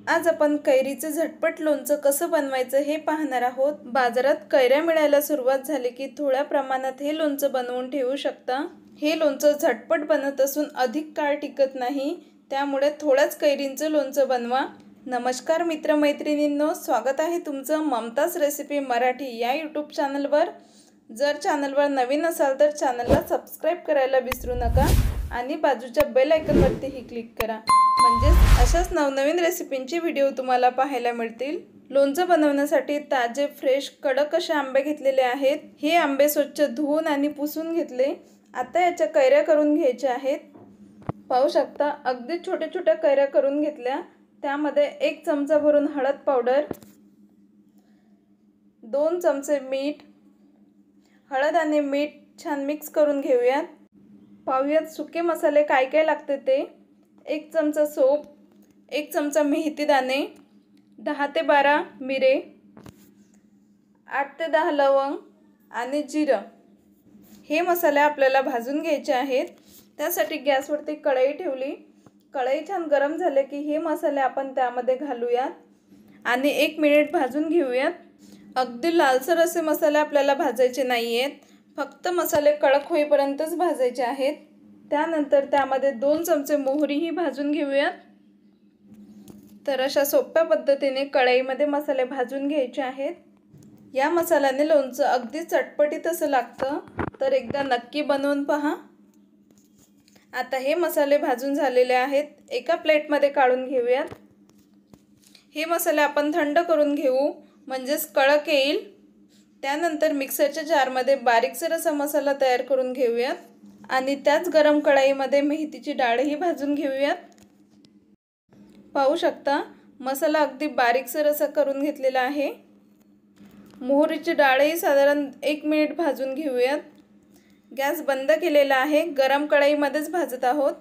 आज आपण कैरीचं झटपट लोणचं कसं बनवायचं हे पाहणार आहोत। बाजारात कैऱ्या मिळायला सुरुवात झाली की थोड्या प्रमाणात हे लोणचं बनवून ठेवू शकता। हे लोणचं झटपट बनत असून अधिक काळ टिकत नाही, त्यामुळे थोड्याच कैरींचं लोणचं बनवा। नमस्कार मित्रमैत्रिणींनो, स्वागत आहे तुमचं ममताज रेसिपी मराठी या यूट्यूब चॅनलवर। जर चॅनलवर नवीन असाल तर चॅनलला सबस्क्राइब करायला विसरू नका आणि बाजूच्या बेल आयकॉनवरतीही क्लिक करा, म्हणजे अशाच नवनवीन रेसिपींचे व्हिडिओ तुम्हाला पाहायला मिळतील। लोणचं बनवण्यासाठी ताजे फ्रेश कडक असे आंबे घेतलेले आहेत। हे आंबे स्वच्छ धुवून आणि पुसून घेतले। आता याच्या कैऱ्या करून घ्यायच्या आहेत। पाहू शकता अगदी छोट्या छोट्या कैऱ्या करून घेतल्या। त्यामध्ये 1 चमचा भरून हळद पावडर, 2 चमचे मीठ, हळद आणि मीठ छान मिक्स करून घेऊयात। पाहूयात सुके मसाले काय काय लागते ते। 1 चमचा सोप, 1 चमचा मेथी दाणे, 10 ते 12 मिरे, 8 ते 10 लवंग आणि जिरं। हे मसाले आपल्याला भाजून घ्यायचे आहेत। त्यासाठी गॅसवरती कढई ठेवली। कढई छान गरम झाले की हे मसाले आपण त्यामध्ये घालूयात आणि 1 मिनिट भाजून घेऊयात। अगदी लालसर असे मसाले आपल्याला भाजायचे नाहीयेत, फक्त मसाले कडक होईपर्यंतच भाजायचे आहेत। त्यानंतर त्यामध्ये 2 चमचे मोहरीही भाजून घेऊयात। तर अशा सोप्या पद्धतीने कढईमध्ये मसाले भाजून घ्यायचे आहेत। या मसाल्याने लोणचं अगदी चटपटीत असं लागतं, तर एकदा नक्की बनवून पहा। आता हे मसाले भाजून झालेले आहेत, एका प्लेटमध्ये काढून घेऊयात। हे मसाले आपण थंड करून घेऊ, म्हणजेच कळक येईल। त्यानंतर मिक्सरच्या जारमध्ये बारीकसर असा मसाला तयार करून घेऊयात आणि त्याच गरम कढईमध्ये मेथीची डाळही भाजून घेऊयात। पाहू शकता मसाला अगदी बारीकसर असा करून घेतलेला आहे। मोहरीची डाळही साधारण 1 मिनिट भाजून घेऊयात। गॅस बंद केलेला आहे, गरम कढईमध्येच भाजत आहोत।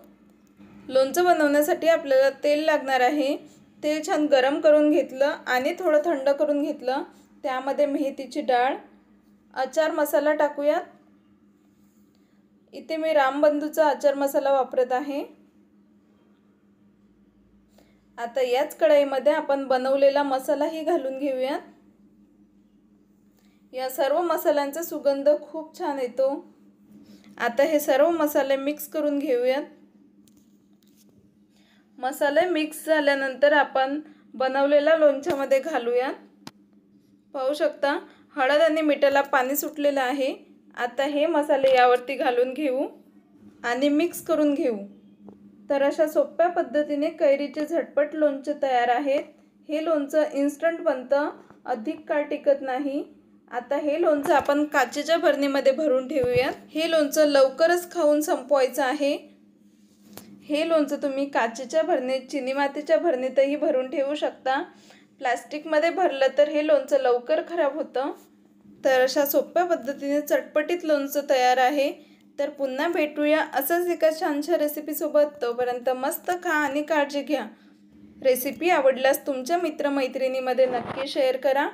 लोणचं बनवण्यासाठी आपल्याला तेल लागणार आहे। तेल छान गरम करून घेतलं आणि थोडं थंड करून घेतलं। त्यामध्ये मेथीची डाळ, आचार मसाला टाकूयात। इथे मी रामबंधूचा आचार मसाला वापरत आहे। आता याच कढईमध्ये आपण बनवलेला मसालाही घालून घेऊयात। या सर्व मसाल्यांचा सुगंध खूप छान येतो। आता हे सर्व मसाले मिक्स करून घेऊयात। मसाले मिक्स झाल्यानंतर आपण बनवलेला लोणच्यामध्ये घालूयात। पाहू शकता हळद आणि मिठाला पाणी सुटलेलं आहे। आता हे मसाले यावरती घालून घेऊ आणि मिक्स करून घेऊ। तर अशा सोप्या पद्धतीने कैरीचे झटपट लोणचे तयार आहेत। हे लोणचं इन्स्टंट बनतं, अधिक काळ टिकत नाही। आता हे लोणचं आपण काचेच्या भरणीमध्ये भरून ठेवूयात। हे लोणचं लवकरच खाऊन संपवायचं आहे। हे लोणचं तुम्ही काचेच्या भरणीत, चिनी मातीच्या भरणीतही भरून ठेवू शकता। प्लास्टिकमध्ये भरलं तर हे लोणचं लवकर खराब होतं। तर अशा सोप्या पद्धतीने चटपटीत लोणचं तयार आहे। तर पुन्हा भेटूया असंच एका छानशा रेसिपीसोबत। तोपर्यंत मस्त खा आणि काळजी घ्या। रेसिपी आवडल्यास तुमच्या मित्रमैत्रिणींमध्ये नक्की शेअर करा।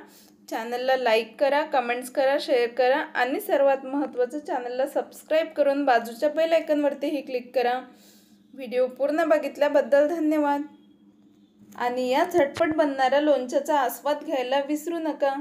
चॅनलला लाईक करा, कमेंट्स करा, शेअर करा आणि सर्वात महत्त्वाचं चॅनलला सबस्क्राईब करून बाजूच्या बेल आयकॉनवरतीही क्लिक करा। व्हिडिओ पूर्ण बघितल्याबद्दल धन्यवाद आणि या झटपट बनणाऱ्या लोणच्याचा आस्वाद घ्यायला विसरू नका।